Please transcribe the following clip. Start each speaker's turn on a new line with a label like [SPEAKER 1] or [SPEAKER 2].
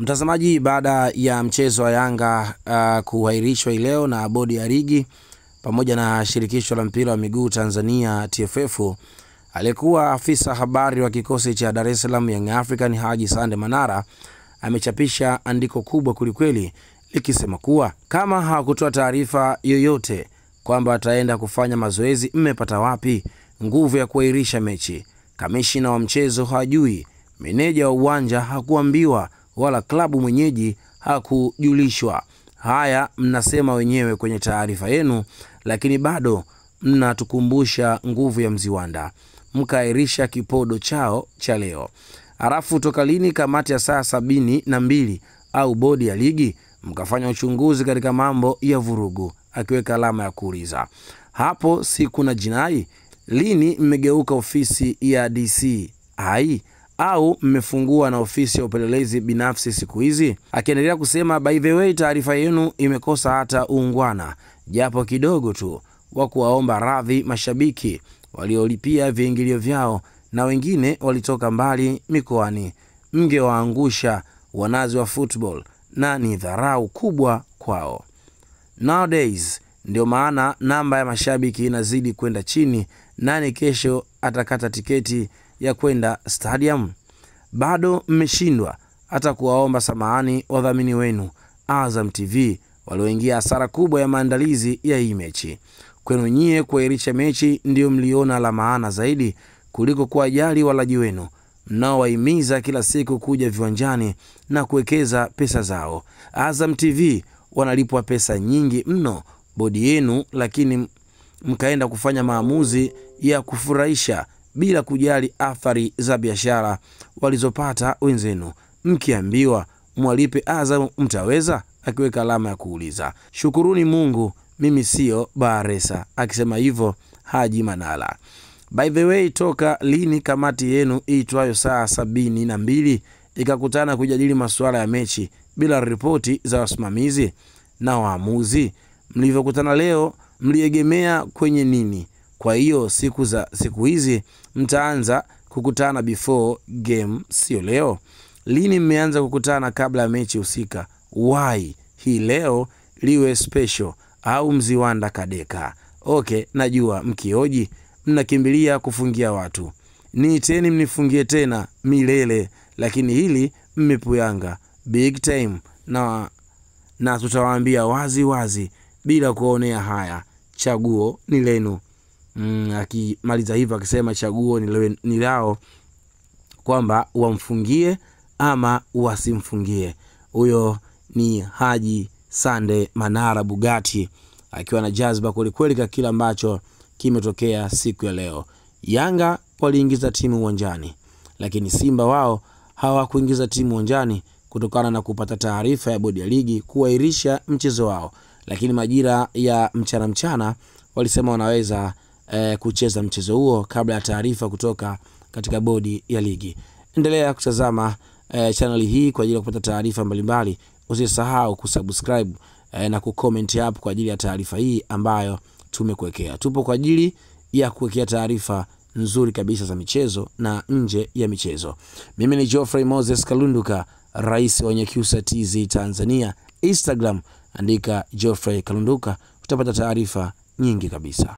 [SPEAKER 1] Mtazamaji, baada ya mchezo wa Yanga kuahirishwa leo na bodi ya ligi pamoja na shirikisho la mpira wa miguu Tanzania TFF, aliyekuwa afisa habari wa kikosi cha Dar es Salaam Young African Haji Sande Manara amechapisha andiko kubwa kulikweli likisema kuwa kama hawakutoa taarifa yoyote kwamba ataenda kufanya mazoezi, mmepata wapi nguvu ya kuahirisha mechi? Kamishina wa mchezo hajui, meneja wa uwanja hakuambiwa, wala klabu mwenyeji hakujulishwa. Haya mnasema wenyewe kwenye taarifa yenu, lakini bado mnatukumbusha nguvu ya Mziwanda. Mkairisha kipodo chao cha leo. Halafu toka lini kamati ya saa 72 au bodi ya ligi mkafanya uchunguzi katika mambo ya vurugu? Akiweka alama ya kuuliza. Hapo si kuna jinai? Lini mmegeuka ofisi ya DCI au mmefungua na ofisi ya upelelezi binafsi siku hizi? Akiendelea kusema, by the way, taarifa yenu imekosa hata uungwana japo kidogo tu wa kuwaomba radhi mashabiki waliolipia viingilio vyao na wengine walitoka mbali mikoani. Mngewaangusha wanazi wa football na ni dharau kubwa kwao. Nowadays ndio maana namba ya mashabiki inazidi kwenda chini. Nani kesho atakata tiketi ya kwenda stadium? Bado mmeshindwa hata kuwaomba samahani wadhamini wenu Azam TV walioingia hasara kubwa ya maandalizi ya hii mechi. Kwenu nyie kuahirisha mechi ndio mliona la maana zaidi kuliko kuwajali walaji wenu mnaowahimiza kila siku kuja viwanjani na kuwekeza pesa zao. Azam TV wanalipwa pesa nyingi mno bodi yenu, lakini mkaenda kufanya maamuzi ya kufurahisha bila kujali athari za biashara walizopata wenzenu. Mkiambiwa mwalipe Azam mtaweza? Akiweka alama ya kuuliza. Shukuruni Mungu mimi sio Baresa, akisema hivyo Haji Manara. By the way, toka lini kamati yenu iitwayo saa 72 ikakutana kujadili masuala ya mechi bila ripoti za wasimamizi na waamuzi? Mlivyokutana leo mliegemea kwenye nini? Kwa hiyo siku hizi mtaanza kukutana before game, sio leo. Lini mmeanza kukutana kabla ya mechi husika? Why hii leo liwe special au Mziwanda kadeka? Okay, najua mkioji mnakimbilia kufungia watu. Niiteni mnifungie tena milele, lakini hili mmepuyanga big time na tutawaambia wazi wazi bila kuonea haya. Chaguo ni lenu. Akimaliza hivyo akisema chaguo ni lao kwamba wamfungie ama wasimfungie. Huyo ni Haji Sande Manara Bugatti akiwa na jazba kweli kwa kila ambacho kimetokea siku ya leo. Yanga waliingiza timu uwanjani, lakini Simba wao hawakuingiza timu uwanjani kutokana na kupata taarifa ya bodi ya ligi kuahirisha mchezo wao, lakini majira ya mchana walisema wanaweza kucheza mchezo huo kabla ya taarifa kutoka katika bodi ya ligi. Endelea kutazama channel hii kwa ajili ya kupata taarifa mbalimbali. Usisahau kusubscribe na kucomment hapo kwa ajili ya taarifa hii ambayo tumekuwekea. Tupo kwa ajili ya kuwekea taarifa nzuri kabisa za michezo na nje ya michezo. Mimi ni Geoffrey Moses Kalunduka, rais wa Nyakyusa TZ Tanzania. Instagram andika Geoffrey Kalunduka, utapata taarifa nyingi kabisa.